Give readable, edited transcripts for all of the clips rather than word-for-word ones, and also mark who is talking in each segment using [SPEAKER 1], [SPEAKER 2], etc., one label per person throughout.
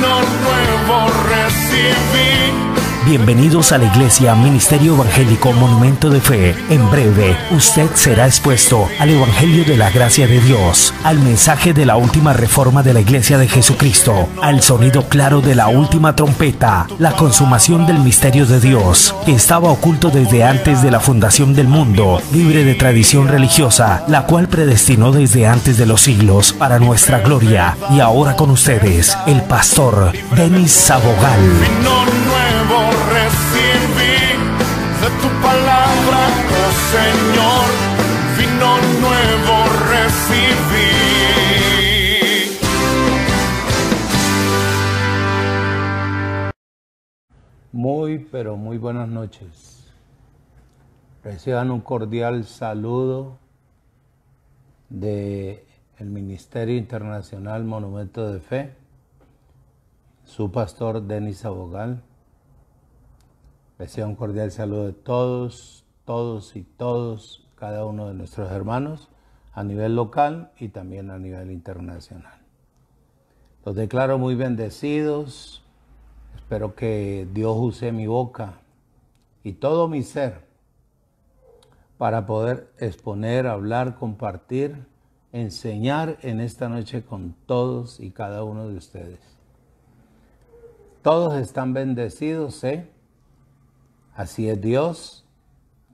[SPEAKER 1] vino nuevo recibí.
[SPEAKER 2] Bienvenidos a la Iglesia Ministerio Evangélico Monumento de Fe. En breve, usted será expuesto al Evangelio de la Gracia de Dios, al mensaje de la última reforma de la Iglesia de Jesucristo, al sonido claro de la última trompeta, la consumación del misterio de Dios, que estaba oculto desde antes de la fundación del mundo, libre de tradición religiosa, la cual predestinó desde antes de los siglos para nuestra gloria. Y ahora con ustedes, el pastor Denis Sabogal.
[SPEAKER 1] Vino nuevo recibí de tu palabra, oh Señor, vino nuevo recibí.
[SPEAKER 3] Muy, pero muy buenas noches. Reciban un cordial saludo de el Ministerio Internacional Monumento de Fe, su pastor Denis Sabogal. Reciban un cordial saludo de todos, cada uno de nuestros hermanos a nivel local y también a nivel internacional. Los declaro muy bendecidos. Espero que Dios use mi boca y todo mi ser para poder exponer, hablar, compartir, enseñar en esta noche con todos y cada uno de ustedes. Todos están bendecidos, Así es Dios,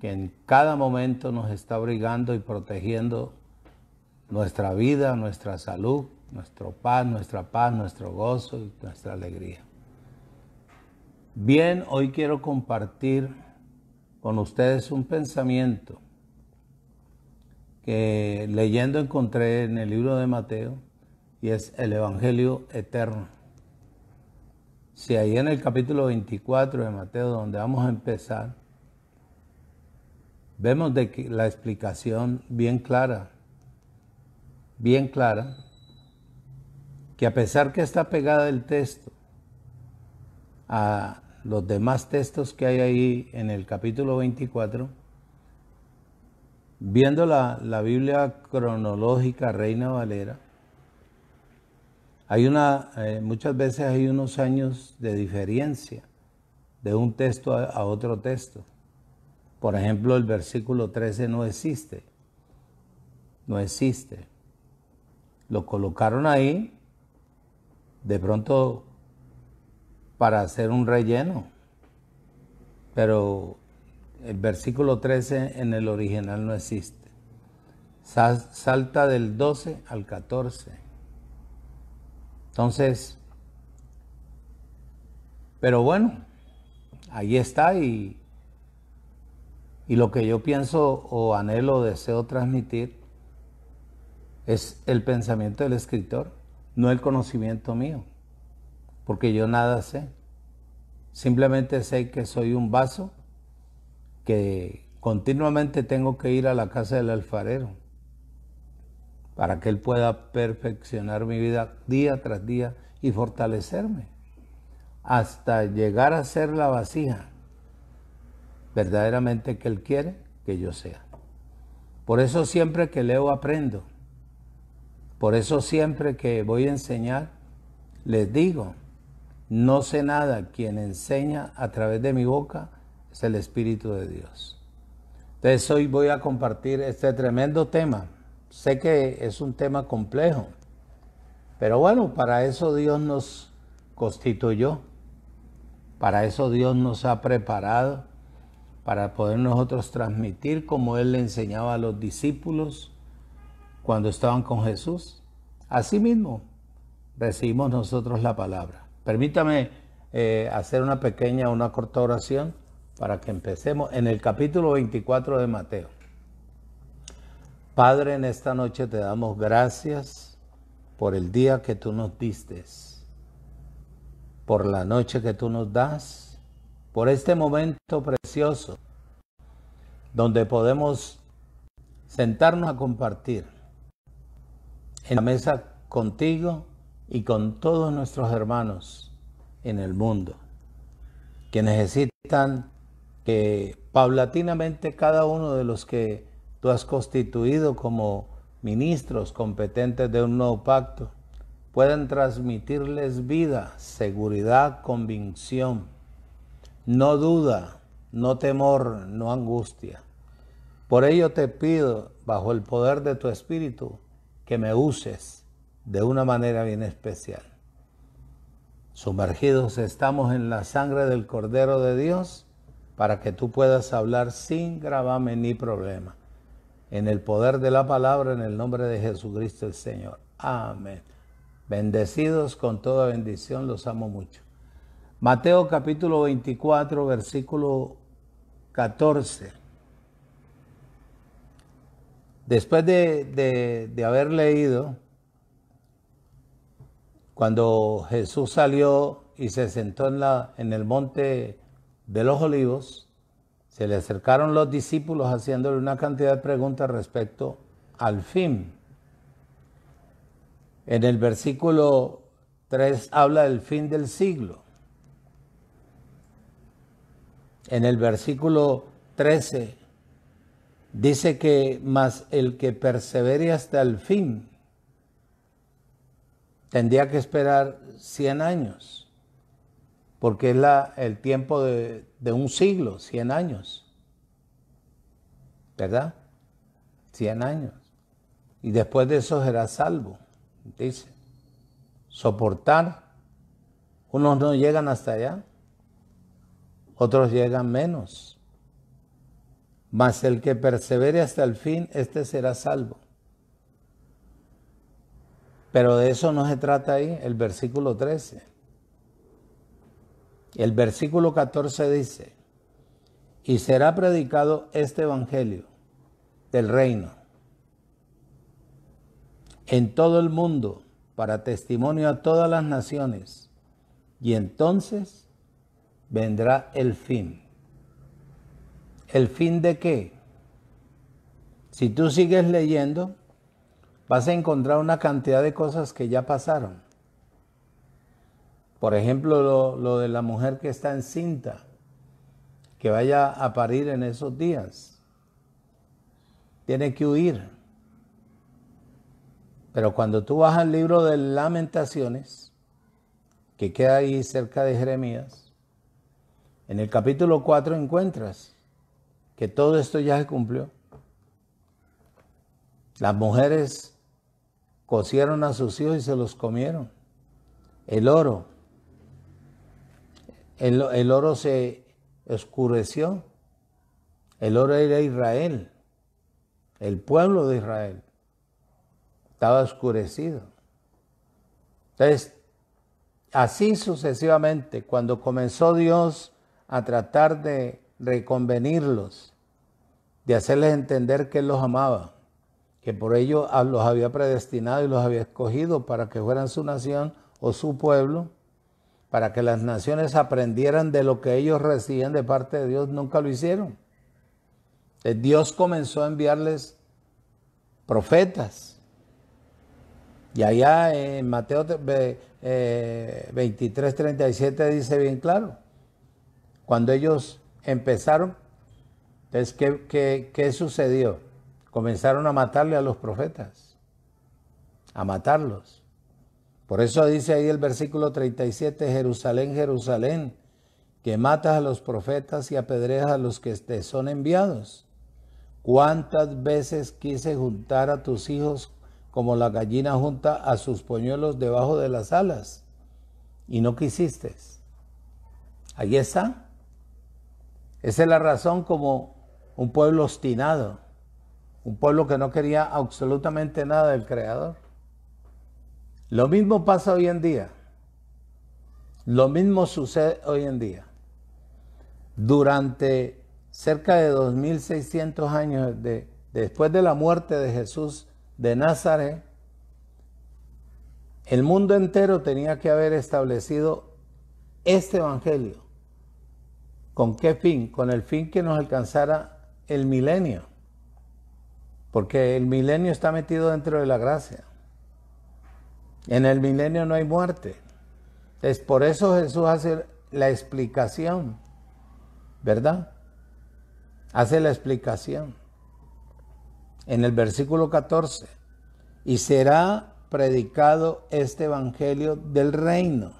[SPEAKER 3] que en cada momento nos está abrigando y protegiendo nuestra vida, nuestra salud, nuestra paz, nuestro gozo y nuestra alegría. Bien, hoy quiero compartir con ustedes un pensamiento que leyendo encontré en el libro de Mateo, y es el Evangelio eterno. Si ahí en el capítulo 24 de Mateo, donde vamos a empezar, vemos de que la explicación bien clara, que a pesar que está pegada el texto a los demás textos que hay ahí en el capítulo 24, viendo la Biblia cronológica Reina Valera, hay muchas veces hay unos años de diferencia de un texto a otro texto. Por ejemplo, el versículo 13 no existe. Lo colocaron ahí de pronto para hacer un relleno, pero el versículo 13 en el original no existe. Salta del 12 al 14. Entonces, pero bueno, ahí está y lo que yo pienso o anhelo, deseo transmitir es el pensamiento del escritor, no el conocimiento mío, porque yo nada sé. Simplemente sé que soy un vaso que continuamente tengo que ir a la casa del alfarero para que Él pueda perfeccionar mi vida día tras día y fortalecerme hasta llegar a ser la vasija verdaderamente que Él quiere que yo sea. Por eso siempre que leo aprendo. Por eso siempre que voy a enseñar les digo, no sé nada, quien enseña a través de mi boca es el Espíritu de Dios. Entonces hoy voy a compartir este tremendo tema. Sé que es un tema complejo, pero bueno, para eso Dios nos constituyó, para eso Dios nos ha preparado, para poder nosotros transmitir como Él le enseñaba a los discípulos cuando estaban con Jesús. Asimismo, recibimos nosotros la palabra. Permítame hacer una corta oración para que empecemos en el capítulo 24 de Mateo. Padre, en esta noche te damos gracias por el día que tú nos diste, por la noche que tú nos das, por este momento precioso donde podemos sentarnos a compartir en la mesa contigo y con todos nuestros hermanos en el mundo que necesitan que paulatinamente cada uno de los que tú has constituido como ministros competentes de un nuevo pacto pueden transmitirles vida, seguridad, convicción, no duda, no temor, no angustia. Por ello te pido, bajo el poder de tu Espíritu, que me uses de una manera bien especial. Sumergidos estamos en la sangre del Cordero de Dios para que tú puedas hablar sin gravamen ni problema. En el poder de la palabra, en el nombre de Jesucristo el Señor. Amén. Bendecidos con toda bendición, los amo mucho. Mateo capítulo 24, versículo 14. Después de haber leído, cuando Jesús salió y se sentó en el monte de los Olivos, se le acercaron los discípulos haciéndole una cantidad de preguntas respecto al fin. En el versículo 3 habla del fin del siglo. En el versículo 13 dice que más el que persevere hasta el fin tendría que esperar 100 años, porque es el tiempo de un siglo, 100 años, ¿verdad? 100 años. Y después de eso será salvo, dice. Soportar, unos no llegan hasta allá, otros llegan menos. Mas el que persevere hasta el fin, este será salvo. Pero de eso no se trata ahí, el versículo 13. El versículo 14 dice, y será predicado este evangelio del reino en todo el mundo para testimonio a todas las naciones, y entonces vendrá el fin. ¿El fin de qué? Si tú sigues leyendo, vas a encontrar una cantidad de cosas que ya pasaron. Por ejemplo, lo de la mujer que está encinta, que vaya a parir en esos días. Tiene que huir. Pero cuando tú vas al libro de Lamentaciones, que queda ahí cerca de Jeremías, en el capítulo 4 encuentras que todo esto ya se cumplió. Las mujeres cocieron a sus hijos y se los comieron. El oro se oscureció. El oro era Israel, el pueblo de Israel. Estaba oscurecido. Entonces, así sucesivamente, cuando comenzó Dios a tratar de reconvenirlos, de hacerles entender que Él los amaba, que por ello los había predestinado y los había escogido para que fueran su nación o su pueblo, para que las naciones aprendieran de lo que ellos recibían de parte de Dios, nunca lo hicieron. Dios comenzó a enviarles profetas. Y allá en Mateo 23:37 dice bien claro, cuando ellos empezaron, entonces, ¿qué sucedió? Comenzaron a matarle a los profetas, a matarlos. Por eso dice ahí el versículo 37, Jerusalén, Jerusalén, que matas a los profetas y apedreas a los que te son enviados. ¿Cuántas veces quise juntar a tus hijos como la gallina junta a sus polluelos debajo de las alas? Y no quisiste. Ahí está. Esa es la razón como un pueblo obstinado, un pueblo que no quería absolutamente nada del Creador. Lo mismo pasa hoy en día. Lo mismo sucede hoy en día. Durante cerca de 2600 años después de la muerte de Jesús de Nazaret, el mundo entero tenía que haber establecido este evangelio. ¿Con qué fin? Con el fin que nos alcanzara el milenio. Porque el milenio está metido dentro de la gracia. En el milenio no hay muerte. Es por eso Jesús hace la explicación, ¿verdad? Hace la explicación. En el versículo 14. Y será predicado este evangelio del reino.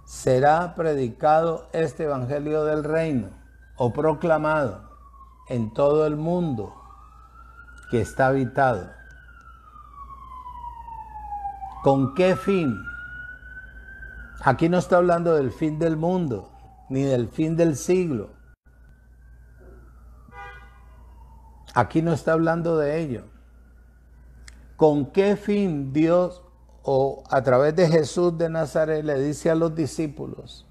[SPEAKER 3] Será predicado este evangelio del reino o proclamado en todo el mundo que está habitado. ¿Con qué fin? Aquí no está hablando del fin del mundo, ni del fin del siglo. Aquí no está hablando de ello. ¿Con qué fin Dios, o a través de Jesús de Nazaret, le dice a los discípulos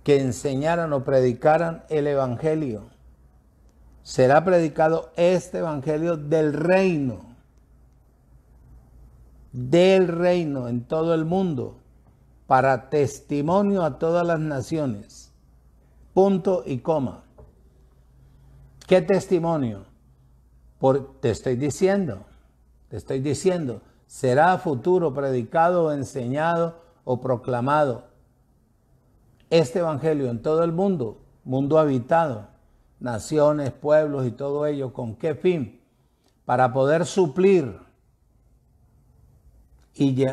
[SPEAKER 3] que enseñaran o predicaran el evangelio? Será predicado este evangelio del reino en todo el mundo, para testimonio a todas las naciones. Punto y coma. ¿Qué testimonio? Te estoy diciendo, será a futuro predicado, enseñado o proclamado este evangelio en todo el mundo, mundo habitado, naciones, pueblos y todo ello. ¿Con qué fin? Para poder suplir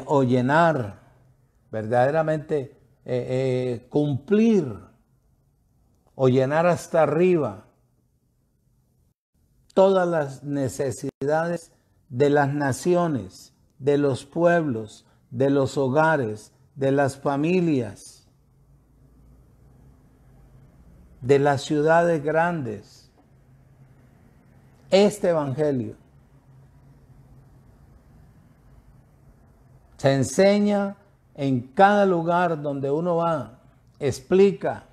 [SPEAKER 3] o llenar, verdaderamente cumplir o llenar hasta arriba todas las necesidades de las naciones, de los pueblos, de los hogares, de las familias, de las ciudades grandes. Este evangelio se enseña en cada lugar donde uno va, explica.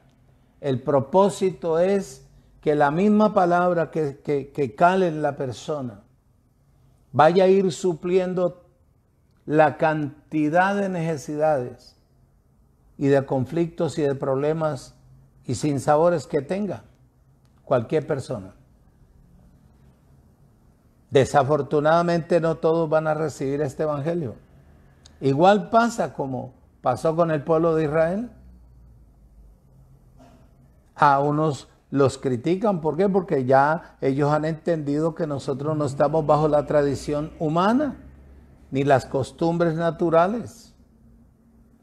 [SPEAKER 3] El propósito es que la misma palabra que cale en la persona vaya a ir supliendo la cantidad de necesidades y de conflictos y de problemas y sinsabores que tenga cualquier persona. Desafortunadamente no todos van a recibir este evangelio. Igual pasa como pasó con el pueblo de Israel. A unos los critican. ¿Por qué? Porque ya ellos han entendido que nosotros no estamos bajo la tradición humana ni las costumbres naturales.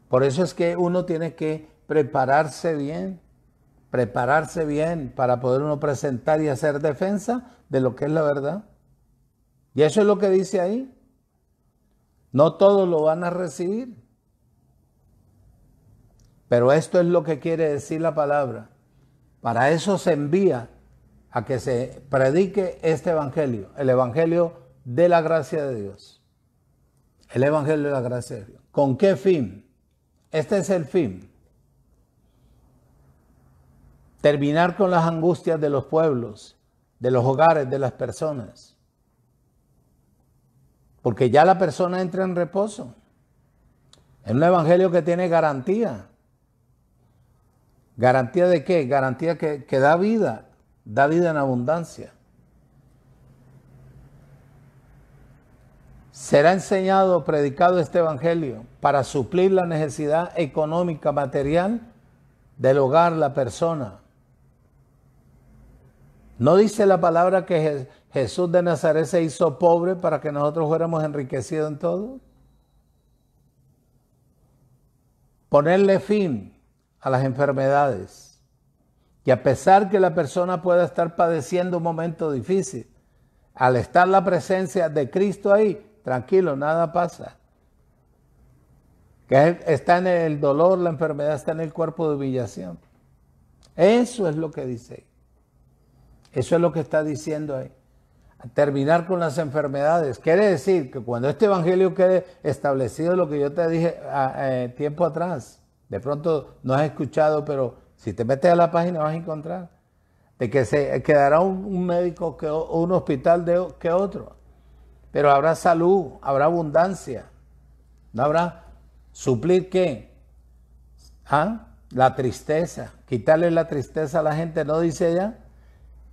[SPEAKER 3] Por eso es que uno tiene que prepararse bien para poder uno presentar y hacer defensa de lo que es la verdad. Y eso es lo que dice ahí. No todos lo van a recibir. Pero esto es lo que quiere decir la palabra. Para eso se envía a que se predique este evangelio, el evangelio de la gracia de Dios. El evangelio de la gracia de Dios. ¿Con qué fin? Este es el fin. Terminar con las angustias de los pueblos, de los hogares, de las personas. Porque ya la persona entra en reposo. Es un evangelio que tiene garantía. ¿Garantía de qué? Garantía que da vida en abundancia. Será enseñado, predicado este evangelio para suplir la necesidad económica, material del hogar, la persona. ¿No dice la palabra que Jesús de Nazaret se hizo pobre para que nosotros fuéramos enriquecidos en todo? Ponerle fin a las enfermedades. Y a pesar que la persona pueda estar padeciendo un momento difícil, al estar la presencia de Cristo ahí, tranquilo, nada pasa. Que está en el dolor, la enfermedad está en el cuerpo de humillación. Eso es lo que dice. Eso es lo que está diciendo ahí. A terminar con las enfermedades. Quiere decir que cuando este evangelio quede establecido, lo que yo te dije tiempo atrás, de pronto no has escuchado, pero si te metes a la página vas a encontrar de que se quedará un médico o un hospital que otro. Pero habrá salud, habrá abundancia. ¿No habrá? ¿Suplir qué? La tristeza. Quitarle la tristeza a la gente. ¿No dice ella?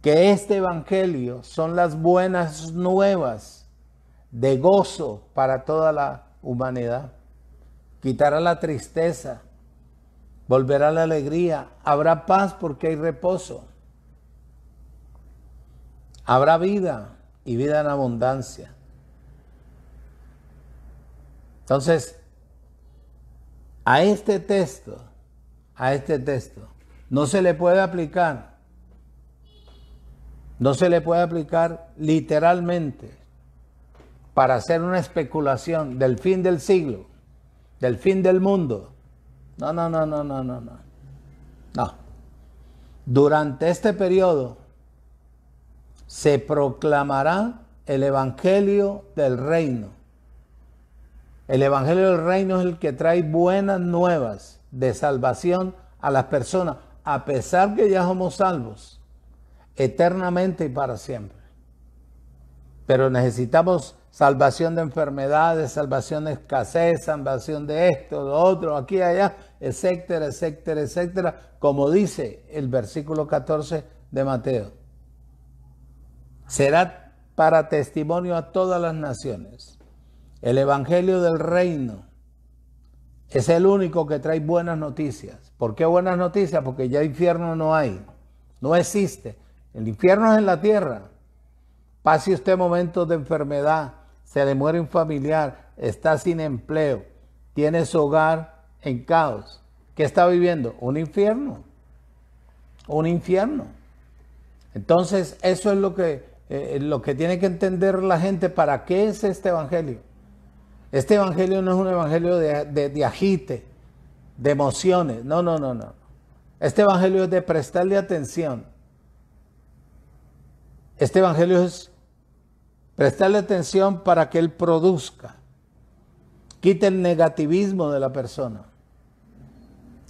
[SPEAKER 3] Que este evangelio son las buenas nuevas de gozo para toda la humanidad. Quitará la tristeza. Volverá la alegría. Habrá paz porque hay reposo. Habrá vida. y vida en abundancia. Entonces, a este texto, no se le puede aplicar literalmente para hacer una especulación del fin del siglo, del fin del mundo. No. Durante este periodo se proclamará el Evangelio del Reino. El Evangelio del Reino es el que trae buenas nuevas de salvación a las personas, a pesar que ya somos salvos, eternamente y para siempre. Pero necesitamos salvación de enfermedades, salvación de escasez, salvación de esto, de otro, aquí, allá, etcétera, etcétera, etcétera, como dice el versículo 14 de Mateo. Será para testimonio a todas las naciones. El Evangelio del Reino es el único que trae buenas noticias. ¿Por qué buenas noticias? Porque ya infierno no hay, no existe. El infierno es en la tierra. Pase usted momentos de enfermedad, se le muere un familiar, está sin empleo, tiene su hogar en caos. ¿Qué está viviendo? Un infierno. Un infierno. Entonces, eso es lo que tiene que entender la gente. ¿Para qué es este evangelio? Este evangelio no es un evangelio de agite, de emociones. No. Este evangelio es de prestarle atención. Este evangelio es prestarle atención para que él produzca. Quite el negativismo de la persona.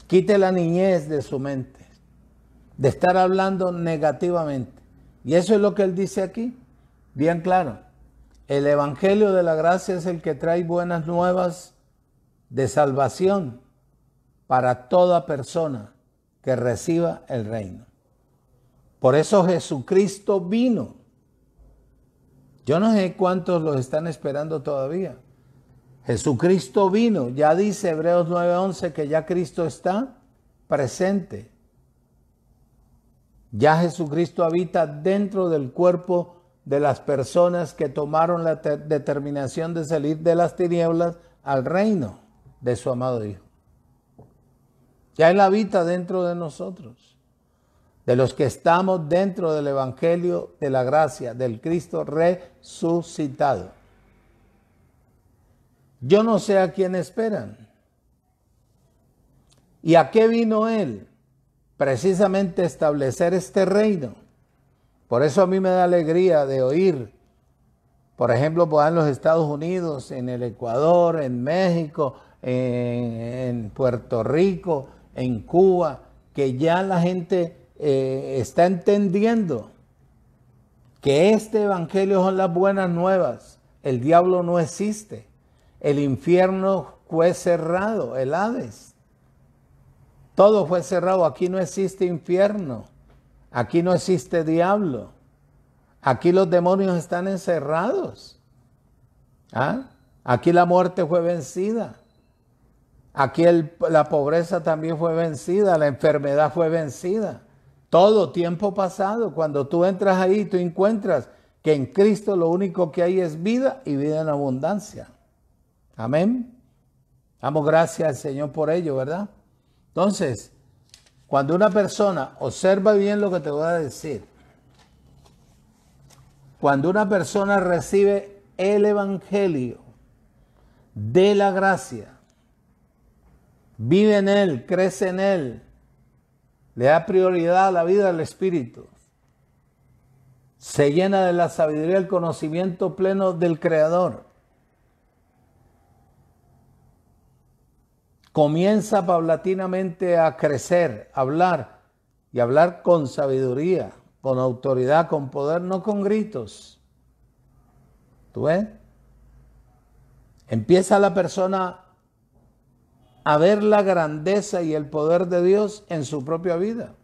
[SPEAKER 3] Quite la niñez de su mente, de estar hablando negativamente. Y eso es lo que él dice aquí, bien claro. El evangelio de la gracia es el que trae buenas nuevas de salvación para toda persona que reciba el reino. Por eso Jesucristo vino. Yo no sé cuántos los están esperando todavía. Jesucristo vino. Ya dice Hebreos 9:11 que ya Cristo está presente. Ya Jesucristo habita dentro del cuerpo de las personas que tomaron la determinación de salir de las tinieblas al reino de su amado Hijo. Ya Él habita dentro de nosotros, de los que estamos dentro del Evangelio de la gracia, del Cristo resucitado. Yo no sé a quién esperan. ¿Y a qué vino Él? Precisamente establecer este reino. Por eso a mí me da alegría de oír, por ejemplo, en los Estados Unidos, en el Ecuador, en México, en Puerto Rico, en Cuba, que ya la gente está entendiendo que este evangelio son las buenas nuevas. El diablo no existe. El infierno fue cerrado, el Hades. Todo fue cerrado. Aquí no existe infierno. Aquí no existe diablo. Aquí los demonios están encerrados. Aquí la muerte fue vencida. Aquí la pobreza también fue vencida. La enfermedad fue vencida. Todo tiempo pasado. Cuando tú entras ahí, tú encuentras que en Cristo lo único que hay es vida y vida en abundancia. Amén. Damos gracias al Señor por ello, ¿verdad? Entonces, cuando una persona, observa bien lo que te voy a decir. Cuando una persona recibe el evangelio de la gracia, vive en él, crece en él, le da prioridad a la vida del Espíritu, se llena de la sabiduría y el conocimiento pleno del Creador, comienza paulatinamente a crecer, a hablar y hablar con sabiduría, con autoridad, con poder, no con gritos. ¿Tú ves? Empieza la persona a ver la grandeza y el poder de Dios en su propia vida.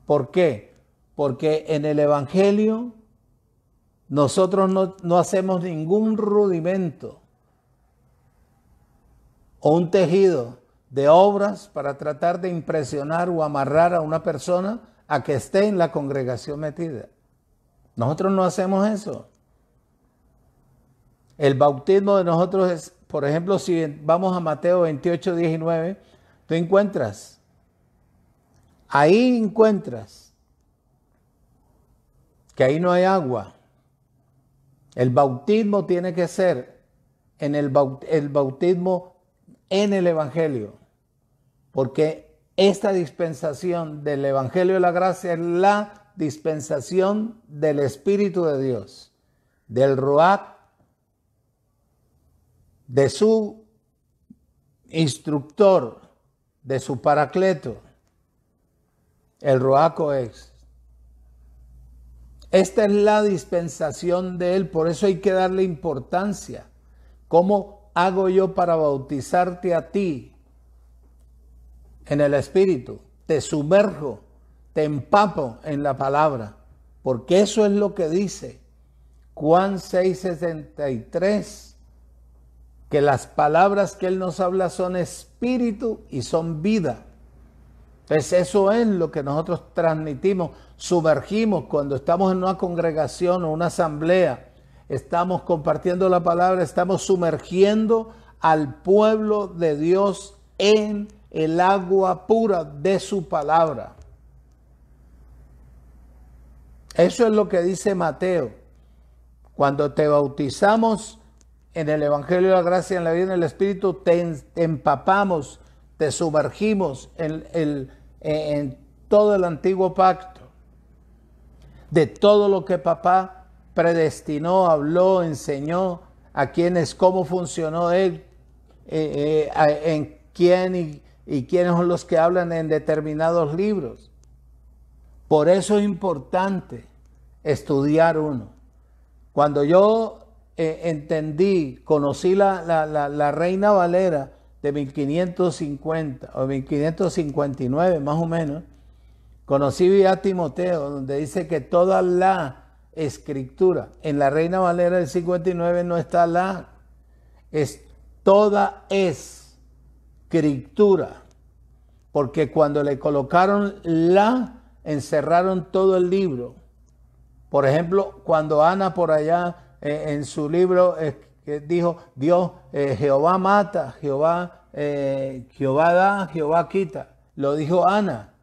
[SPEAKER 3] ¿Por qué? Porque en el Evangelio nosotros no hacemos ningún rudimento o un tejido de obras para tratar de impresionar o amarrar a una persona a que esté en la congregación metida. Nosotros no hacemos eso. El bautismo de nosotros es, por ejemplo, si vamos a Mateo 28, 19, tú ahí encuentras que ahí no hay agua. El bautismo tiene que ser el bautismo en el Evangelio, porque esta dispensación del Evangelio de la gracia es la dispensación del Espíritu de Dios, del Ruach, de su instructor, de su paracleto, el Ruach Coex. Esta es la dispensación de él, por eso hay que darle importancia. ¿Cómo hago yo para bautizarte a ti en el Espíritu? Te sumerjo, te empapo en la palabra, porque eso es lo que dice Juan 6:63, que las palabras que él nos habla son espíritu y son vida. Entonces eso es lo que nosotros transmitimos, sumergimos cuando estamos en una congregación o una asamblea, estamos compartiendo la palabra, estamos sumergiendo al pueblo de Dios en el agua pura de su palabra. Eso es lo que dice Mateo. Cuando te bautizamos en el Evangelio de la Gracia, en la vida, en el Espíritu, te empapamos, te sumergimos en todo el antiguo pacto, de todo lo que papá predestinó, habló, enseñó a quienes, cómo funcionó él, en quién y quiénes son los que hablan en determinados libros. Por eso es importante estudiar uno. Cuando yo entendí, conocí la Reina Valera de 1550 o 1559 más o menos, conocí a Timoteo, donde dice que toda la escritura, en la Reina Valera del 59 no está toda escritura, porque cuando le colocaron encerraron todo el libro. Por ejemplo, cuando Ana por allá en su libro dijo, Dios, Jehová mata, Jehová da, Jehová quita. Lo dijo Ana.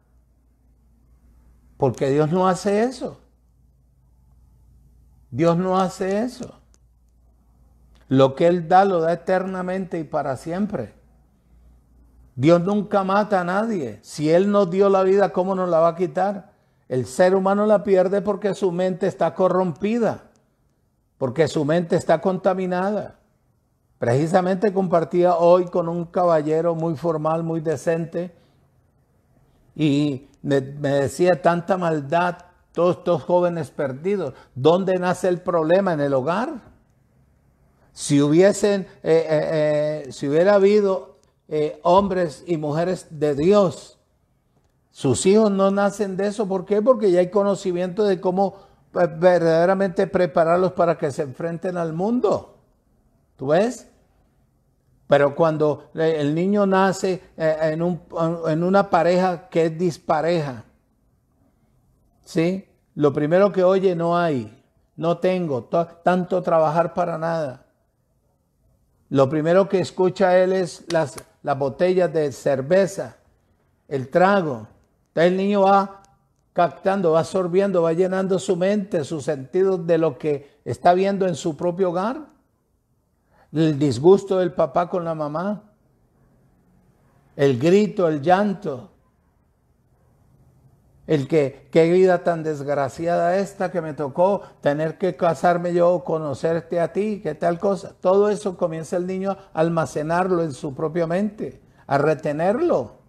[SPEAKER 3] Porque Dios no hace eso. Dios no hace eso. Lo que Él da, lo da eternamente y para siempre. Dios nunca mata a nadie. Si Él nos dio la vida, ¿cómo nos la va a quitar? El ser humano la pierde porque su mente está corrompida, porque su mente está contaminada. Precisamente compartía hoy con un caballero muy formal, muy decente, y me decía tanta maldad, todos estos jóvenes perdidos. ¿Dónde nace el problema? En el hogar. Si hubiera habido hombres y mujeres de Dios, sus hijos no nacen de eso. ¿Por qué? Porque ya hay conocimiento de cómo verdaderamente prepararlos para que se enfrenten al mundo. ¿Tú ves? Pero cuando el niño nace en una pareja que es dispareja, ¿sí? Lo primero que oye, no hay, no tengo, tanto trabajar para nada. Lo primero que escucha él es las botellas de cerveza, el trago. Entonces el niño va captando, va absorbiendo, va llenando su mente, sus sentidos de lo que está viendo en su propio hogar. El disgusto del papá con la mamá, el grito, el llanto, qué vida tan desgraciada esta que me tocó, tener que casarme yo, conocerte a ti, qué tal cosa. Todo eso comienza el niño a almacenarlo en su propia mente, a retenerlo,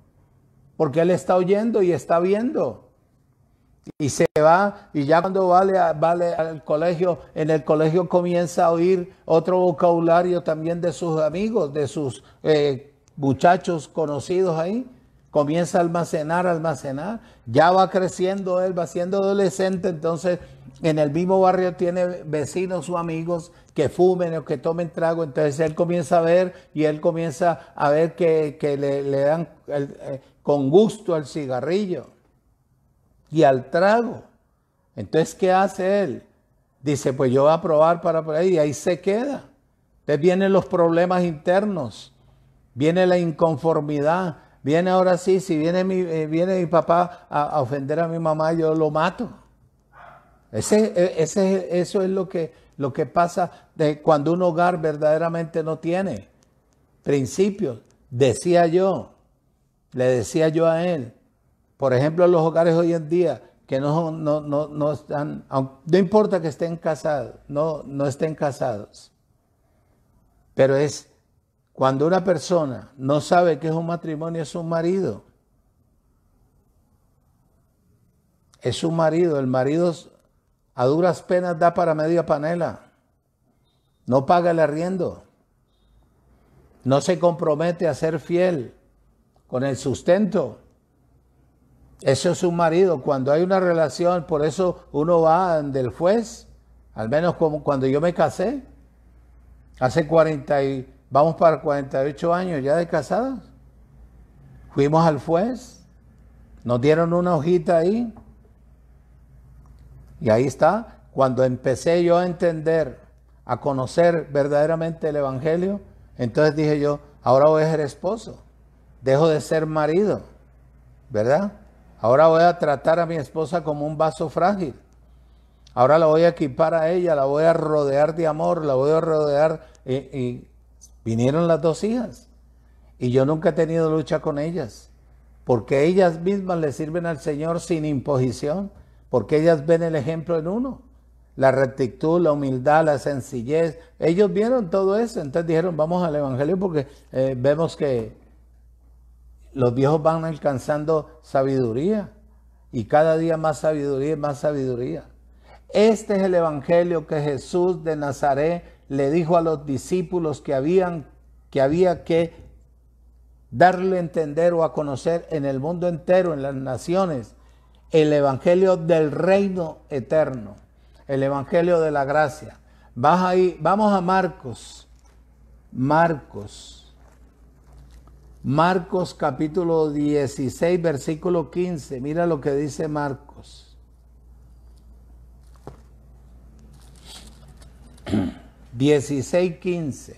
[SPEAKER 3] porque él está oyendo y está viendo. Y se va, y ya cuando vale al colegio, en el colegio comienza a oír otro vocabulario también de sus amigos, de sus muchachos conocidos ahí. Comienza a almacenar. Ya va creciendo él, va siendo adolescente, entonces en el mismo barrio tiene vecinos o amigos que fumen o que tomen trago. Entonces él comienza a ver, y él comienza a ver que le dan con gusto al cigarrillo y al trago. Entonces, ¿qué hace él? dice, pues yo voy a probar para por ahí, y ahí se queda. Entonces vienen los problemas internos, viene la inconformidad, viene ahora sí, si viene mi papá a ofender a mi mamá, yo lo mato. Eso es lo que pasa cuando un hogar verdaderamente no tiene principios. Le decía yo a él, por ejemplo, los hogares hoy en día que no están, no importa que estén casados, no estén casados, pero es cuando una persona no sabe qué es un matrimonio, es un marido. Es un marido, el marido a duras penas da para media panela, no paga el arriendo, no se compromete a ser fiel con el sustento. Eso es un marido. Cuando hay una relación, por eso uno va del juez, al menos como cuando yo me casé, hace vamos para 48 años ya de casados. Fuimos al juez, nos dieron una hojita ahí, y ahí está. Cuando empecé yo a entender, a conocer verdaderamente el evangelio, entonces dije yo, ahora voy a ser esposo, dejo de ser marido, ¿verdad? Ahora voy a tratar a mi esposa como un vaso frágil. Ahora la voy a equipar a ella, la voy a rodear de amor, la voy a rodear. Y vinieron las dos hijas. Y yo nunca he tenido lucha con ellas. Porque ellas mismas le sirven al Señor sin imposición. Porque ellas ven el ejemplo en uno. La rectitud, la humildad, la sencillez. Ellos vieron todo eso. Entonces dijeron, vamos al evangelio porque vemos que los viejos van alcanzando sabiduría y cada día más sabiduría y más sabiduría. Este es el evangelio que Jesús de Nazaret le dijo a los discípulos que había que darle a entender o a conocer en el mundo entero, en las naciones, el evangelio del reino eterno, el evangelio de la gracia. Vamos a Marcos capítulo 16, versículo 15. Mira lo que dice Marcos. 16:15.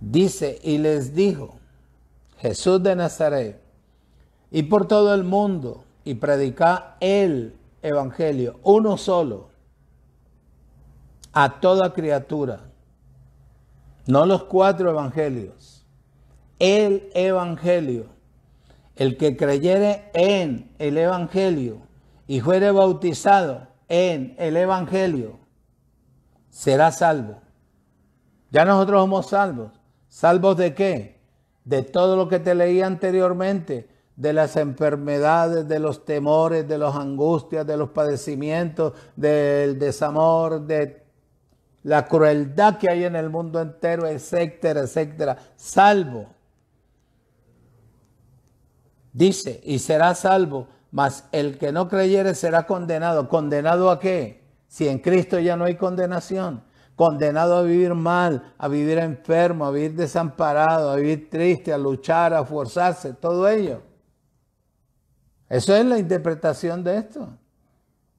[SPEAKER 3] Dice, y les dijo, Jesús de Nazaret, y por todo el mundo, y predicad el evangelio, uno solo, a toda criatura. No los 4 evangelios. El evangelio. El que creyere en el evangelio y fuere bautizado en el evangelio será salvo. Ya nosotros somos salvos. ¿Salvos de qué? De todo lo que te leí anteriormente, de las enfermedades, de los temores, de las angustias, de los padecimientos, del desamor, de la crueldad que hay en el mundo entero, etcétera, etcétera. Salvo. Dice, y será salvo, mas el que no creyere será condenado. ¿Condenado a qué? Si en Cristo ya no hay condenación. Condenado a vivir mal, a vivir enfermo, a vivir desamparado, a vivir triste, a luchar, a forzarse, todo ello. Eso es la interpretación de esto.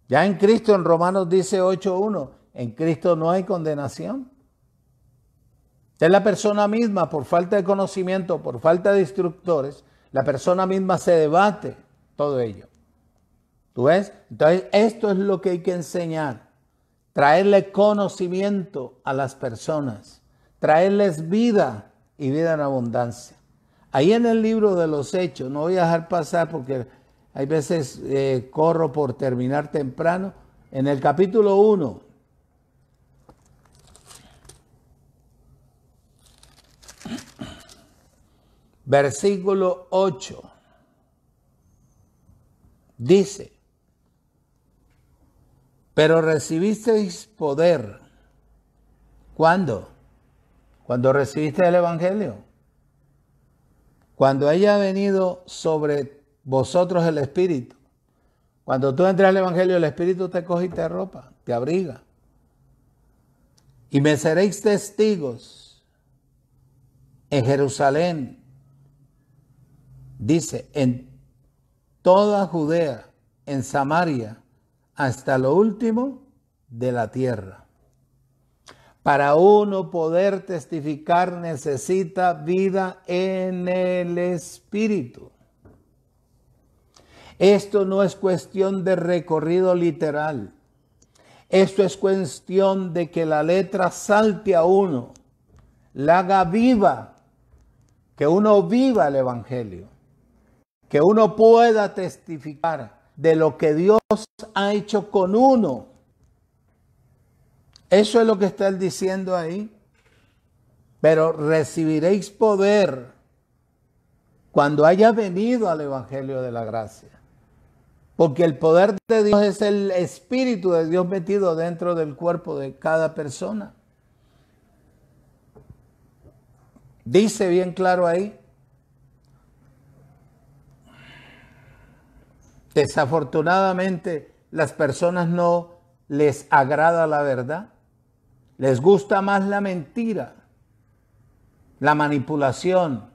[SPEAKER 3] Ya en Cristo, en Romanos dice 8:1, en Cristo no hay condenación. Es la persona misma, por falta de conocimiento, por falta de instructores, la persona misma se debate todo ello. ¿Tú ves? Entonces, esto es lo que hay que enseñar. Traerle conocimiento a las personas. Traerles vida y vida en abundancia. Ahí en el libro de los Hechos, no voy a dejar pasar porque hay veces corro por terminar temprano. En el capítulo 1. Versículo 8. Dice, pero recibisteis poder. ¿Cuándo? Cuando recibiste el evangelio. Cuando haya venido sobre vosotros el Espíritu. Cuando tú entras al evangelio, el Espíritu te coge y te arropa, te abriga. Y me seréis testigos en Jerusalén. Dice, en toda Judea, en Samaria, hasta lo último de la tierra. Para uno poder testificar necesita vida en el Espíritu. Esto no es cuestión de recorrido literal. Esto es cuestión de que la letra salte a uno, la haga viva, que uno viva el Evangelio, que uno pueda testificar de lo que Dios ha hecho con uno. Eso es lo que está él diciendo ahí. Pero recibiréis poder cuando haya venido al Evangelio de la gracia. Porque el poder de Dios es el Espíritu de Dios metido dentro del cuerpo de cada persona. Dice bien claro ahí. Desafortunadamente, las personas no les agrada la verdad. Les gusta más la mentira, la manipulación.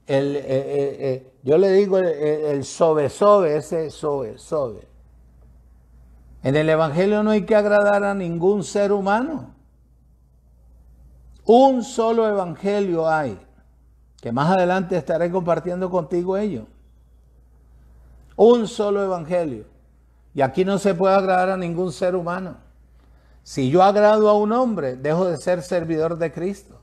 [SPEAKER 3] Yo le digo el sobe, ese sobe. En el Evangelio no hay que agradar a ningún ser humano. Un solo Evangelio hay, que más adelante estaré compartiendo contigo ello. Un solo Evangelio. Y aquí no se puede agradar a ningún ser humano. Si yo agrado a un hombre, dejo de ser servidor de Cristo.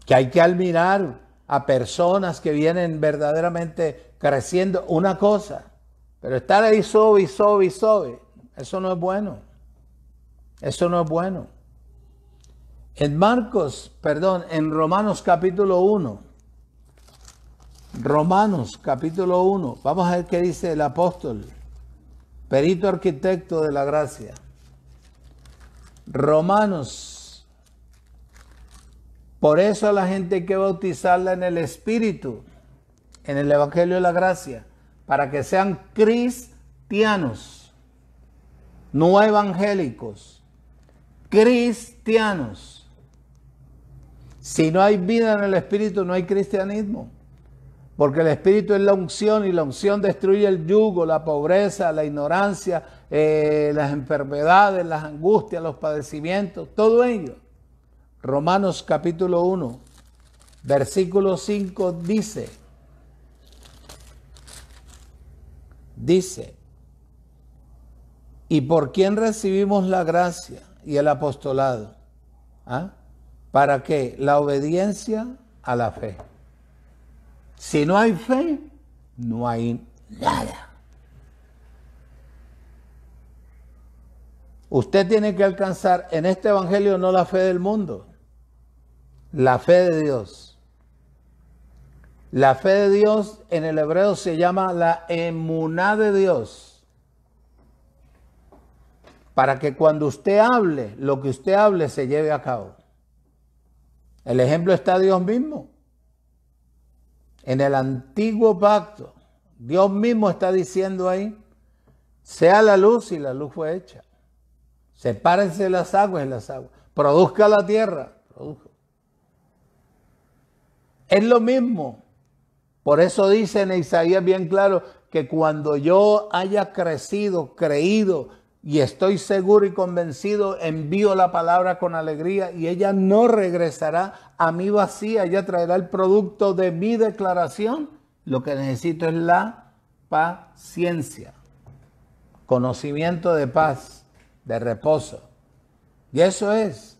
[SPEAKER 3] Que hay que admirar a personas que vienen verdaderamente creciendo una cosa. Pero estar ahí sobe, eso no es bueno. Eso no es bueno. En Romanos capítulo 1. Romanos capítulo 1. Vamos a ver qué dice el apóstol, perito arquitecto de la gracia. Romanos. Por eso a la gente hay que bautizarla en el Espíritu, en el Evangelio de la gracia, para que sean cristianos, no evangélicos, cristianos. Si no hay vida en el Espíritu, no hay cristianismo. Porque el Espíritu es la unción y la unción destruye el yugo, la pobreza, la ignorancia, las enfermedades, las angustias, los padecimientos, todo ello. Romanos capítulo 1, versículo 5 dice, ¿y por quién recibimos la gracia y el apostolado? ¿Ah? ¿Para qué? La obediencia a la fe. Si no hay fe, no hay nada. Usted tiene que alcanzar en este evangelio no la fe del mundo, la fe de Dios. La fe de Dios en el hebreo se llama la emuná de Dios. Para que cuando usted hable, lo que usted hable se lleve a cabo. El ejemplo está Dios mismo. En el antiguo pacto, Dios mismo está diciendo ahí, sea la luz y la luz fue hecha. Sepárense las aguas y las aguas. Produzca la tierra. Produjo. Es lo mismo. Por eso dice en Isaías bien claro que cuando yo haya crecido, creído y estoy seguro y convencido, envío la palabra con alegría y ella no regresará a mí vacía, ella traerá el producto de mi declaración. Lo que necesito es la paciencia, conocimiento de paz, de reposo. Y eso es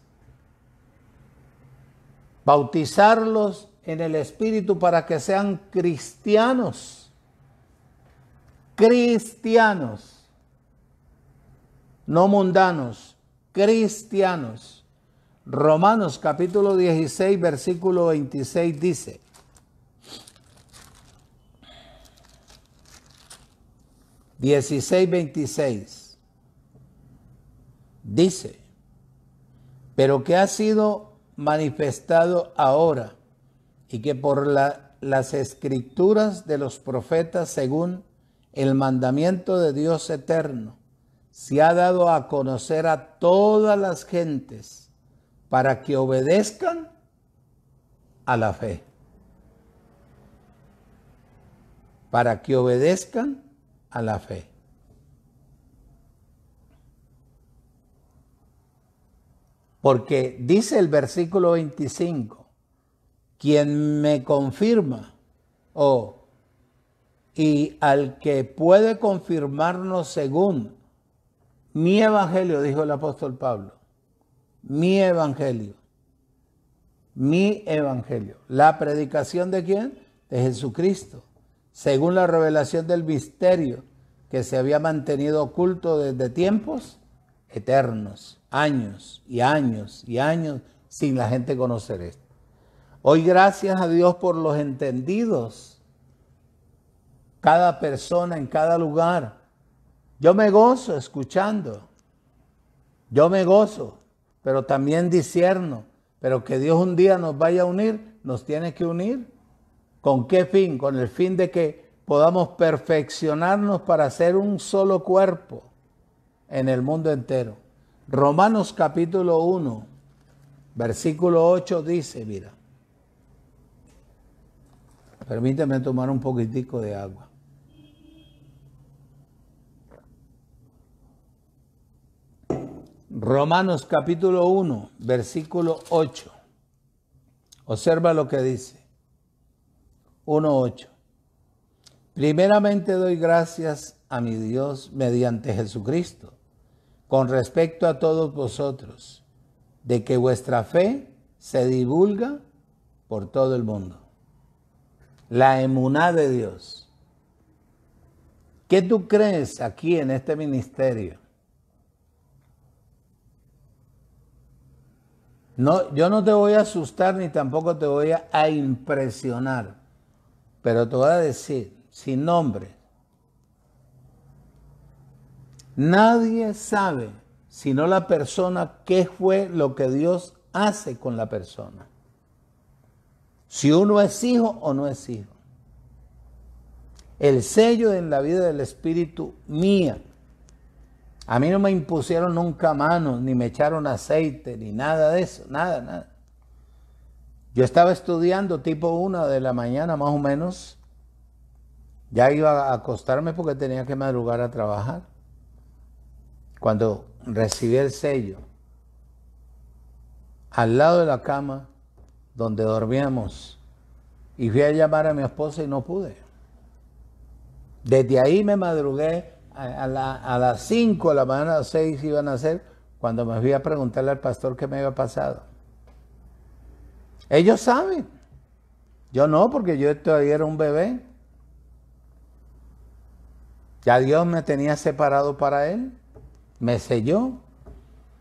[SPEAKER 3] bautizarlos en el Espíritu para que sean cristianos. Cristianos. No mundanos, cristianos. Romanos capítulo 16, versículo 26 dice, dice, pero que ha sido manifestado ahora y que por las escrituras de los profetas según el mandamiento de Dios eterno se ha dado a conocer a todas las gentes para que obedezcan a la fe. Para que obedezcan a la fe. Porque dice el versículo 25, quien me confirma, y al que puede confirmarnos según mi evangelio, dijo el apóstol Pablo, mi evangelio. ¿La predicación de quién? De Jesucristo, según la revelación del misterio que se había mantenido oculto desde tiempos eternos, años y años y años, sin la gente conocer esto. Hoy, gracias a Dios por los entendidos, cada persona en cada lugar. Yo me gozo escuchando, yo me gozo, pero también discierno. Pero que Dios un día nos vaya a unir, nos tiene que unir. ¿Con qué fin? Con el fin de que podamos perfeccionarnos para ser un solo cuerpo en el mundo entero. Romanos capítulo 1, versículo 8 dice, mira, permíteme tomar un poquitico de agua. Romanos capítulo 1, versículo 8. Observa lo que dice. 1:8. Primeramente doy gracias a mi Dios mediante Jesucristo, con respecto a todos vosotros, de que vuestra fe se divulga por todo el mundo. La emuná de Dios. ¿Qué tú crees aquí en este ministerio? No, yo no te voy a asustar ni tampoco te voy a impresionar, pero te voy a decir, sin nombre, nadie sabe, sino la persona, qué fue lo que Dios hace con la persona. Si uno es hijo o no es hijo. El sello en la vida del Espíritu mía. A mí no me impusieron nunca manos, ni me echaron aceite, ni nada de eso, nada. Yo estaba estudiando tipo 1 de la mañana más o menos. Ya iba a acostarme porque tenía que madrugar a trabajar. Cuando recibí el sello, al lado de la cama donde dormíamos, y fui a llamar a mi esposa y no pude. Desde ahí me madrugué. A las 5 de la mañana, a las 6 iban a ser, cuando me fui a preguntarle al pastor qué me había pasado. Ellos saben. Yo no, porque yo todavía era un bebé. Ya Dios me tenía separado para Él. Me selló.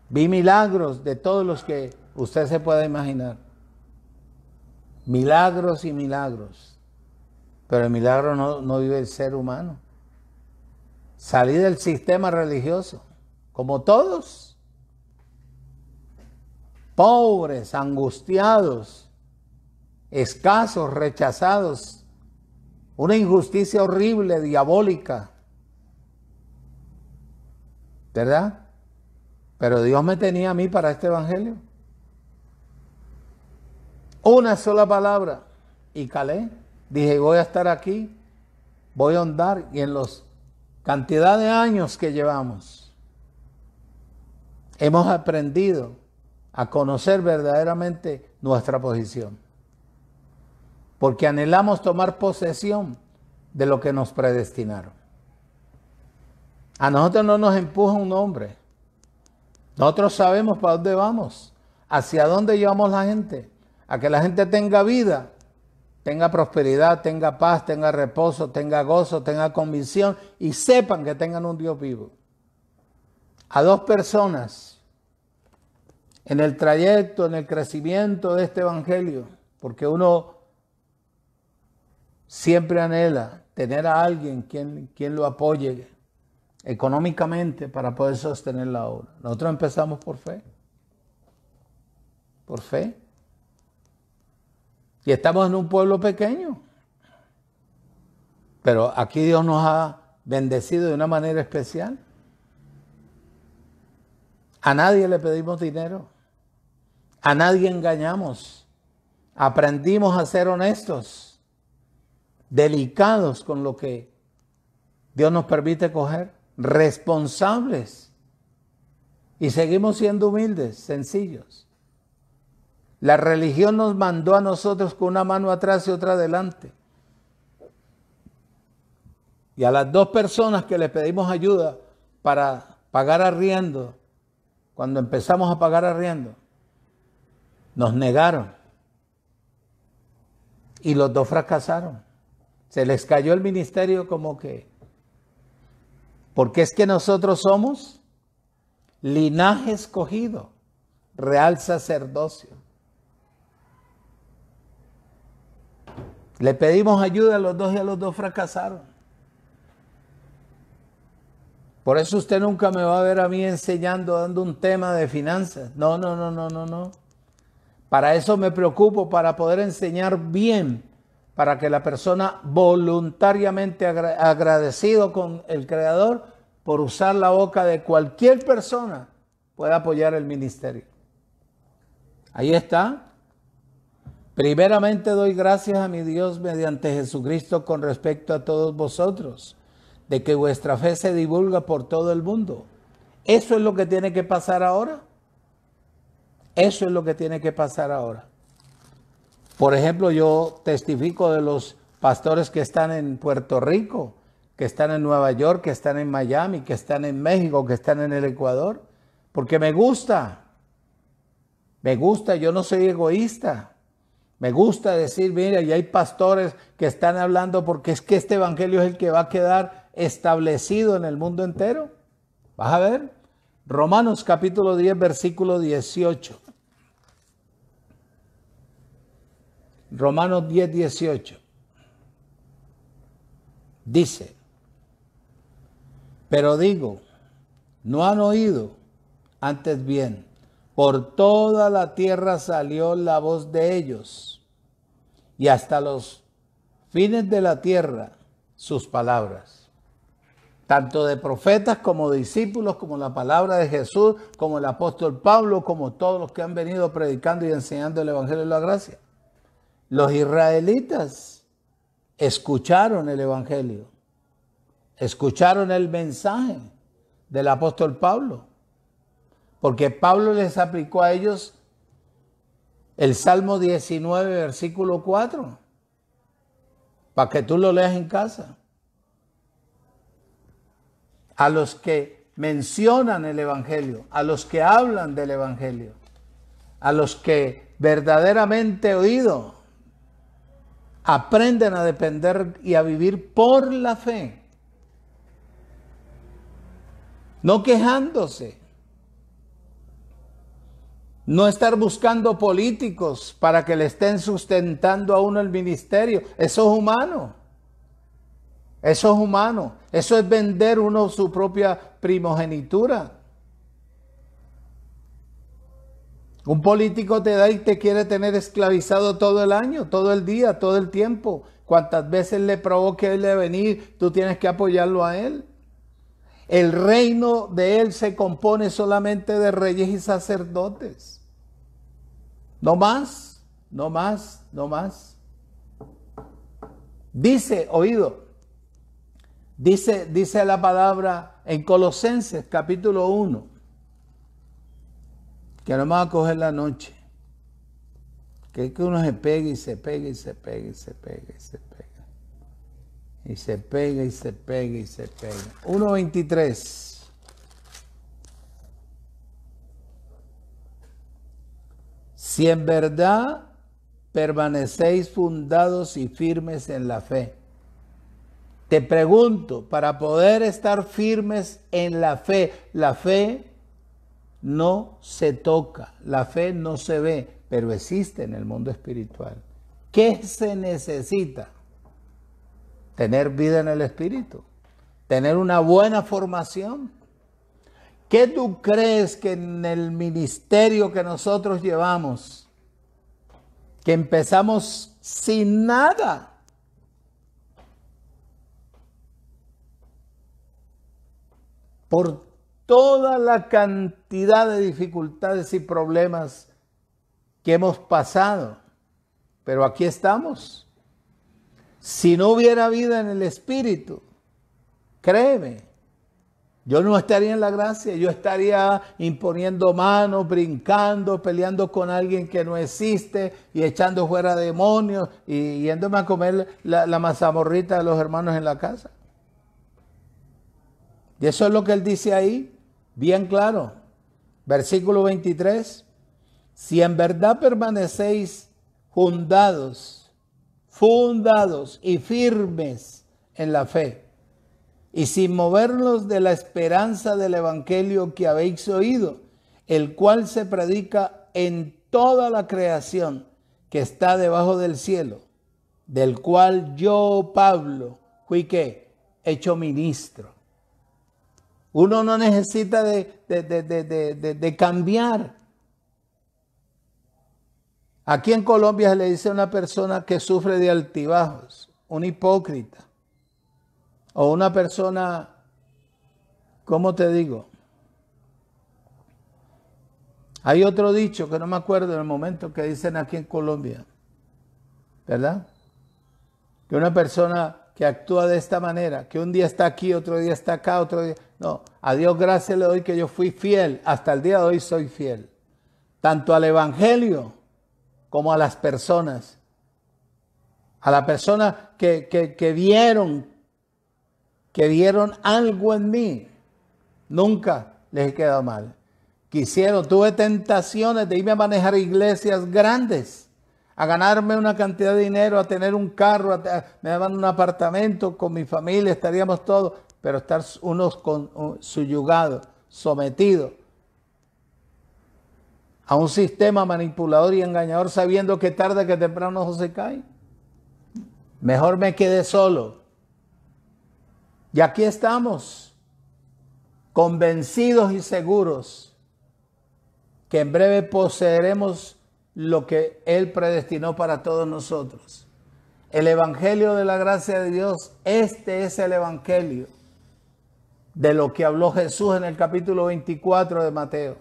[SPEAKER 3] Vi milagros de todos los que usted se pueda imaginar. Milagros y milagros. Pero el milagro no vive el ser humano. Salí del sistema religioso, como todos, pobres, angustiados, escasos, rechazados, una injusticia horrible, diabólica, ¿verdad? Pero Dios me tenía a mí para este evangelio. Una sola palabra y calé. Dije, voy a estar aquí, voy a andar, y en los cantidad de años que llevamos, hemos aprendido a conocer verdaderamente nuestra posición. Porque anhelamos tomar posesión de lo que nos predestinaron. A nosotros no nos empuja un hombre. Nosotros sabemos para dónde vamos, hacia dónde llevamos la gente, a que la gente tenga vida, tenga prosperidad, tenga paz, tenga reposo, tenga gozo, tenga convicción y sepan que tengan un Dios vivo. A dos personas en el trayecto, en el crecimiento de este evangelio, porque uno siempre anhela tener a alguien quien lo apoye económicamente para poder sostener la obra. Nosotros empezamos por fe. Por fe. Y estamos en un pueblo pequeño. Pero aquí Dios nos ha bendecido de una manera especial. A nadie le pedimos dinero. A nadie engañamos. Aprendimos a ser honestos, delicados con lo que Dios nos permite coger, responsables. Y seguimos siendo humildes, sencillos. La religión nos mandó a nosotros con una mano atrás y otra adelante. Y a las dos personas que le pedimos ayuda para pagar arriendo, cuando empezamos a pagar arriendo, nos negaron. Y los dos fracasaron. Se les cayó el ministerio como que... Porque es que nosotros somos linaje escogido, real sacerdocio. Le pedimos ayuda a los dos y a los dos fracasaron. Por eso usted nunca me va a ver a mí enseñando, dando un tema de finanzas. No. Para eso me preocupo, para poder enseñar bien, para que la persona voluntariamente agradecido con el Creador por usar la boca de cualquier persona pueda apoyar el ministerio. Ahí está. Primeramente doy gracias a mi Dios mediante Jesucristo con respecto a todos vosotros, de que vuestra fe se divulga por todo el mundo. Eso es lo que tiene que pasar ahora. Eso es lo que tiene que pasar ahora. Por ejemplo, yo testifico de los pastores que están en Puerto Rico, que están en Nueva York, que están en Miami, que están en México, que están en el Ecuador, porque me gusta, yo no soy egoísta. Me gusta decir, mira, y hay pastores que están hablando porque es que este evangelio es el que va a quedar establecido en el mundo entero. ¿Vas a ver? Romanos capítulo 10, versículo 18. Romanos 10, 18. Dice, pero digo, no han oído, antes bien, por toda la tierra salió la voz de ellos, y hasta los fines de la tierra sus palabras. Tanto de profetas como discípulos, como la palabra de Jesús, como el apóstol Pablo, como todos los que han venido predicando y enseñando el evangelio de la gracia. Los israelitas escucharon el evangelio, escucharon el mensaje del apóstol Pablo. Porque Pablo les aplicó a ellos el Salmo 19, versículo 4, para que tú lo leas en casa. A los que mencionan el Evangelio, a los que hablan del Evangelio, a los que verdaderamente oído aprenden a depender y a vivir por la fe, no quejándose. No estar buscando políticos para que le estén sustentando a uno el ministerio. Eso es humano. Eso es humano. Eso es vender uno su propia primogenitura. Un político te da y te quiere tener esclavizado todo el año, todo el día, todo el tiempo. Cuantas veces le provoque él de venir, tú tienes que apoyarlo a él. El reino de él se compone solamente de reyes y sacerdotes. No más, no más, no más. Dice, oído, dice la palabra en Colosenses capítulo 1, que no me va a coger la noche, que uno se pega y se pega y se pega y se pega y se pega. Y se pega y se pega y se pega. 1:23. Si en verdad permanecéis fundados y firmes en la fe. Te pregunto, para poder estar firmes en la fe no se toca, la fe no se ve, pero existe en el mundo espiritual. ¿Qué se necesita? Tener vida en el espíritu, tener una buena formación. ¿Qué tú crees que en el ministerio que nosotros llevamos, que empezamos sin nada, por toda la cantidad de dificultades y problemas que hemos pasado, pero aquí estamos? Si no hubiera vida en el espíritu, créeme, Yo no estaría en la gracia, yo estaría imponiendo manos, brincando, peleando con alguien que no existe y echando fuera demonios y yéndome a comer la mazamorrita de los hermanos en la casa. Y eso es lo que él dice ahí, bien claro. Versículo 23. Si en verdad permanecéis fundados y firmes en la fe, y sin movernos de la esperanza del evangelio que habéis oído, el cual se predica en toda la creación que está debajo del cielo, del cual yo, Pablo, fui ¿qué? Hecho ministro. Uno no necesita de cambiar. Aquí en Colombia se le dice a una persona que sufre de altibajos, un hipócrita. O una persona, ¿cómo te digo? Hay otro dicho que no me acuerdo en el momento que dicen aquí en Colombia, ¿verdad? Que una persona que actúa de esta manera, que un día está aquí, otro día está acá, otro día... No, a Dios gracias le doy que yo fui fiel, hasta el día de hoy soy fiel. Tanto al evangelio como a las personas. A la persona que vieron algo en mí, nunca les he quedado mal. Tuve tentaciones de irme a manejar iglesias grandes, a ganarme una cantidad de dinero, a tener un carro, me daban un apartamento con mi familia, estaríamos todos, pero estar unos subyugados, sometidos a un sistema manipulador y engañador, sabiendo que tarde que temprano no se cae. Mejor me quedé solo. Y aquí estamos, convencidos y seguros que en breve poseeremos lo que Él predestinó para todos nosotros. El evangelio de la gracia de Dios, este es el evangelio de lo que habló Jesús en el capítulo 24 de Mateo,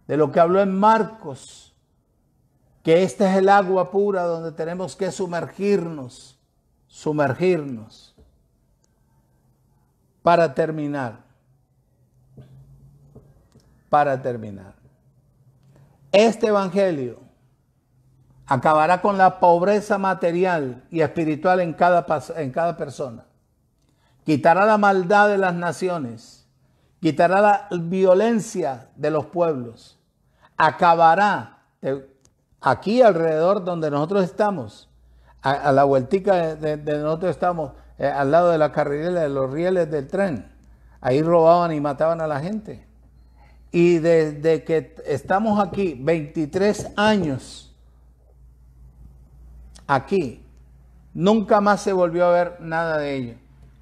[SPEAKER 3] de lo que habló en Marcos, que este es el agua pura donde tenemos que sumergirnos. Para terminar, este evangelio acabará con la pobreza material y espiritual en cada persona. Quitará la maldad de las naciones, quitará la violencia de los pueblos, acabará aquí alrededor donde nosotros estamos, a la vueltica de nosotros estamos, al lado de la carrilera de los rieles del tren. Ahí robaban y mataban a la gente. Y desde que estamos aquí, 23 años aquí, nunca más se volvió a ver nada de ello.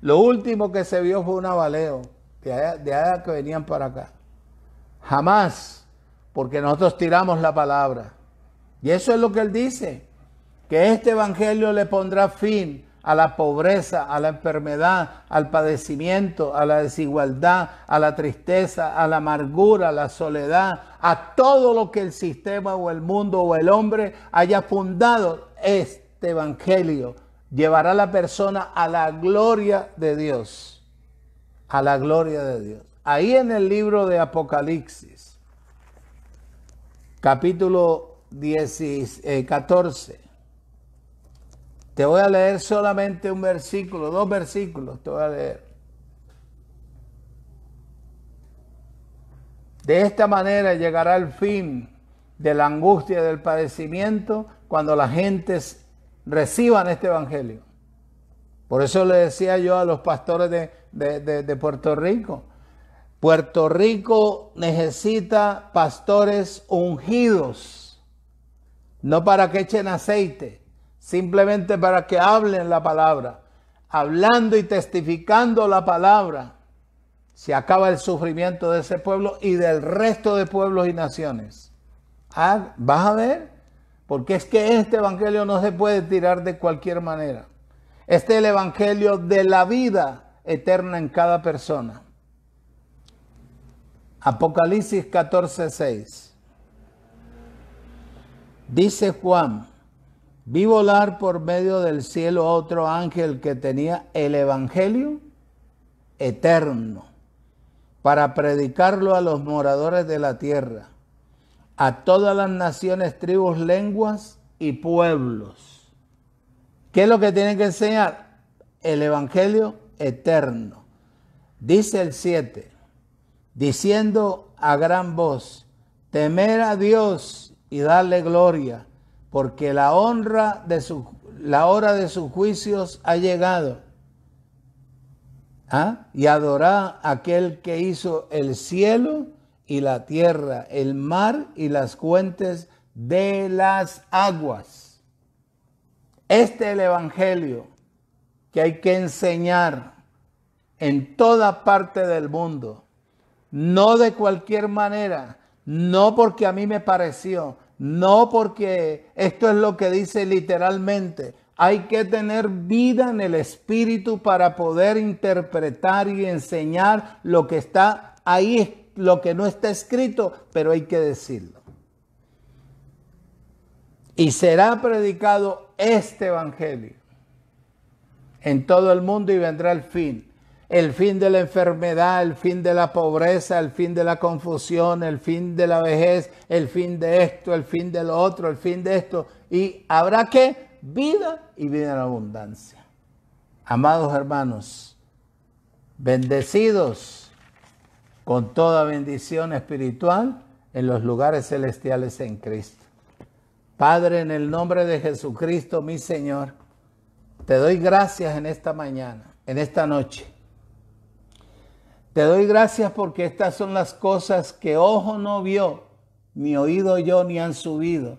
[SPEAKER 3] Lo último que se vio fue un abaleo de allá que venían para acá. Jamás, porque nosotros tiramos la palabra. Y eso es lo que él dice, que este evangelio le pondrá fin a la pobreza, a la enfermedad, al padecimiento, a la desigualdad, a la tristeza, a la amargura, a la soledad, a todo lo que el sistema o el mundo o el hombre haya fundado. Este evangelio llevará a la persona a la gloria de Dios, a la gloria de Dios. Ahí en el libro de Apocalipsis, capítulo 14, te voy a leer solamente un versículo, 2 versículos te voy a leer. De esta manera llegará el fin de la angustia y del padecimiento cuando las gentes reciban este evangelio. Por eso le decía yo a los pastores de Puerto Rico, Puerto Rico necesita pastores ungidos, no para que echen aceite, simplemente para que hablen la palabra. Hablando y testificando la palabra, se acaba el sufrimiento de ese pueblo y del resto de pueblos y naciones. ¿Vas a ver? Porque es que este evangelio no se puede tirar de cualquier manera. Este es el evangelio de la vida eterna en cada persona. Apocalipsis 14:6. Dice Juan: vi volar por medio del cielo a otro ángel que tenía el evangelio eterno, para predicarlo a los moradores de la tierra, a todas las naciones, tribus, lenguas y pueblos. ¿Qué es lo que tienen que enseñar? El evangelio eterno. Dice el 7, diciendo a gran voz, temer a Dios y darle gloria, porque la hora de sus juicios ha llegado. Y adorad a aquel que hizo el cielo y la tierra, el mar y las fuentes de las aguas. Este es el evangelio que hay que enseñar en toda parte del mundo. No de cualquier manera, no porque a mí me pareció, no porque esto es lo que dice literalmente. Hay que tener vida en el Espíritu para poder interpretar y enseñar lo que está ahí, lo que no está escrito, pero hay que decirlo. Y será predicado este evangelio en todo el mundo y vendrá el fin. El fin de la enfermedad, el fin de la pobreza, el fin de la confusión, el fin de la vejez, el fin de esto, el fin de lo otro, el fin de esto. Y habrá que vida y vida en abundancia. Amados hermanos, bendecidos con toda bendición espiritual en los lugares celestiales en Cristo. Padre, en el nombre de Jesucristo, mi Señor, te doy gracias en esta mañana, en esta noche. Te doy gracias porque estas son las cosas que ojo no vio, ni oído yo, ni han subido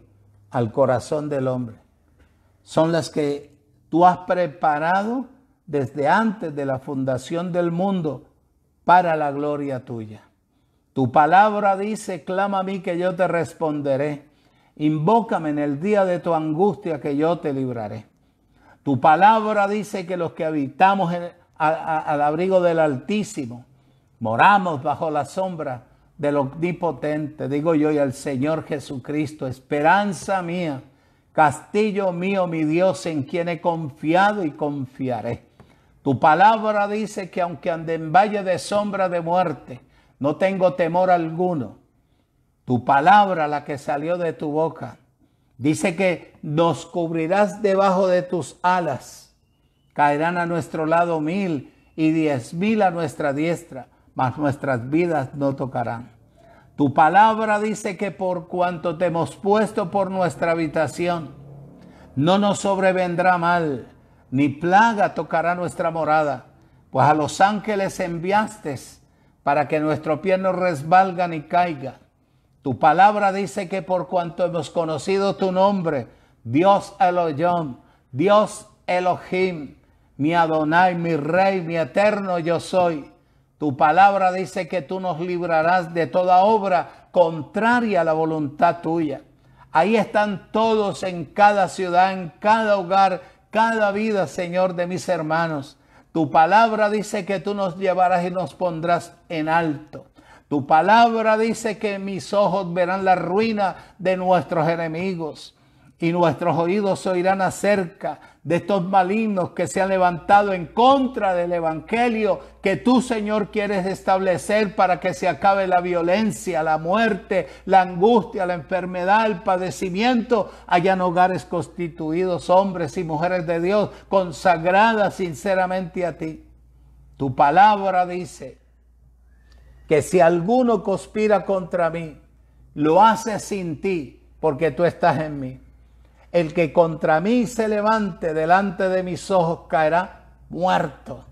[SPEAKER 3] al corazón del hombre. Son las que tú has preparado desde antes de la fundación del mundo para la gloria tuya. Tu palabra dice, clama a mí que yo te responderé. Invócame en el día de tu angustia que yo te libraré. Tu palabra dice que los que habitamos al abrigo del Altísimo, moramos bajo la sombra del Omnipotente. Digo yo y al Señor Jesucristo, esperanza mía, castillo mío, mi Dios, en quien he confiado y confiaré. Tu palabra dice que aunque ande en valle de sombra de muerte, no tengo temor alguno. Tu palabra, la que salió de tu boca, dice que nos cubrirás debajo de tus alas. Caerán a nuestro lado 1000 y 10,000 a nuestra diestra, mas nuestras vidas no tocarán. Tu palabra dice que por cuanto te hemos puesto por nuestra habitación, no nos sobrevendrá mal, ni plaga tocará nuestra morada, pues a los ángeles enviaste para que nuestro pie no resbalga ni caiga. Tu palabra dice que por cuanto hemos conocido tu nombre, Dios Elohim, Dios Elohim, mi Adonai, mi Rey, mi eterno yo soy. Tu palabra dice que tú nos librarás de toda obra contraria a la voluntad tuya. Ahí están todos en cada ciudad, en cada hogar, cada vida, Señor, de mis hermanos. Tu palabra dice que tú nos llevarás y nos pondrás en alto. Tu palabra dice que mis ojos verán la ruina de nuestros enemigos y nuestros oídos oirán acerca de estos malignos que se han levantado en contra del evangelio que tú, Señor, quieres establecer para que se acabe la violencia, la muerte, la angustia, la enfermedad, el padecimiento. Hayan hogares constituidos, hombres y mujeres de Dios, consagradas sinceramente a ti. Tu palabra dice que si alguno conspira contra mí, lo hace sin ti, porque tú estás en mí. El que contra mí se levante delante de mis ojos caerá muerto.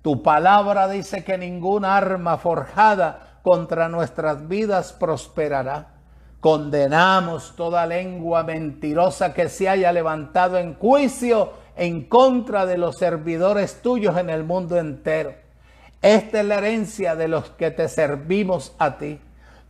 [SPEAKER 3] Tu palabra dice que ninguna arma forjada contra nuestras vidas prosperará. Condenamos toda lengua mentirosa que se haya levantado en juicio en contra de los servidores tuyos en el mundo entero. Esta es la herencia de los que te servimos a ti.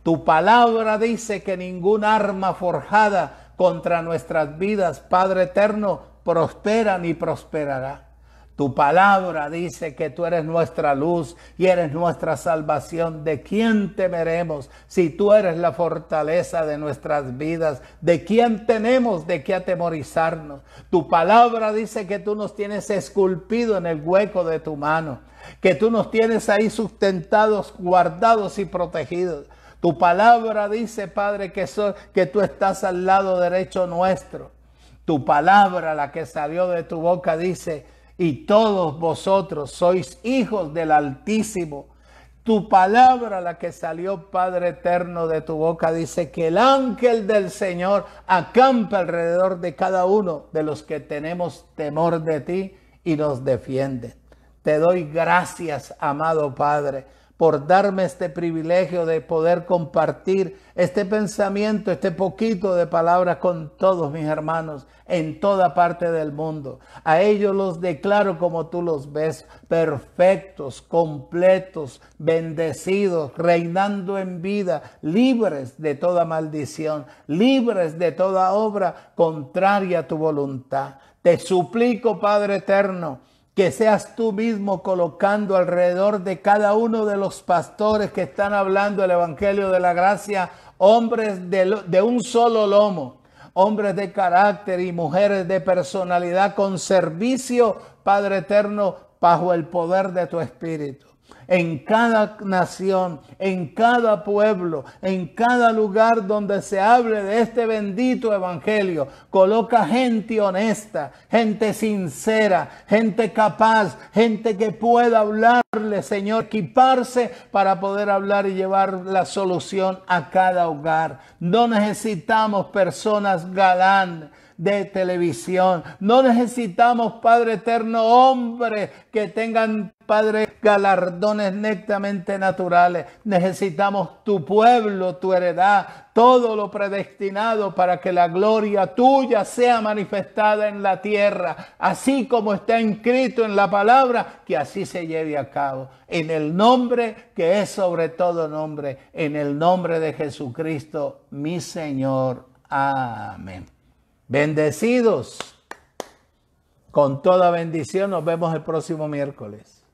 [SPEAKER 3] Tu palabra dice que ninguna arma forjada contra nuestras vidas, Padre eterno, prospera ni prosperará. Tu palabra dice que tú eres nuestra luz y eres nuestra salvación. ¿De quién temeremos si tú eres la fortaleza de nuestras vidas? ¿De quién tenemos de qué atemorizarnos? Tu palabra dice que tú nos tienes esculpido en el hueco de tu mano, que tú nos tienes ahí sustentados, guardados y protegidos. Tu palabra dice, Padre, que tú estás al lado derecho nuestro. Tu palabra, la que salió de tu boca, dice: y todos vosotros sois hijos del Altísimo. Tu palabra, la que salió, Padre eterno, de tu boca, dice que el ángel del Señor acampa alrededor de cada uno de los que tenemos temor de ti y nos defiende. Te doy gracias, amado Padre, por darme este privilegio de poder compartir este pensamiento, este poquito de palabras con todos mis hermanos en toda parte del mundo. A ellos los declaro como tú los ves, perfectos, completos, bendecidos, reinando en vida, libres de toda maldición, libres de toda obra contraria a tu voluntad. Te suplico, Padre eterno, que seas tú mismo colocando alrededor de cada uno de los pastores que están hablando el Evangelio de la Gracia, hombres de un solo lomo, hombres de carácter y mujeres de personalidad con servicio, Padre eterno, bajo el poder de tu Espíritu. En cada nación, en cada pueblo, en cada lugar donde se hable de este bendito evangelio, coloca gente honesta, gente sincera, gente capaz, gente que pueda hablarle, Señor, equiparse para poder hablar y llevar la solución a cada hogar. No necesitamos personas galán de televisión. No necesitamos, Padre eterno, hombres que tengan, Padre, galardones netamente naturales. Necesitamos tu pueblo, tu heredad, todo lo predestinado para que la gloria tuya sea manifestada en la tierra, así como está escrito en la palabra, que así se lleve a cabo. En el nombre que es sobre todo nombre, en el nombre de Jesucristo, mi Señor. Amén. Bendecidos con toda bendición. Nos vemos el próximo miércoles.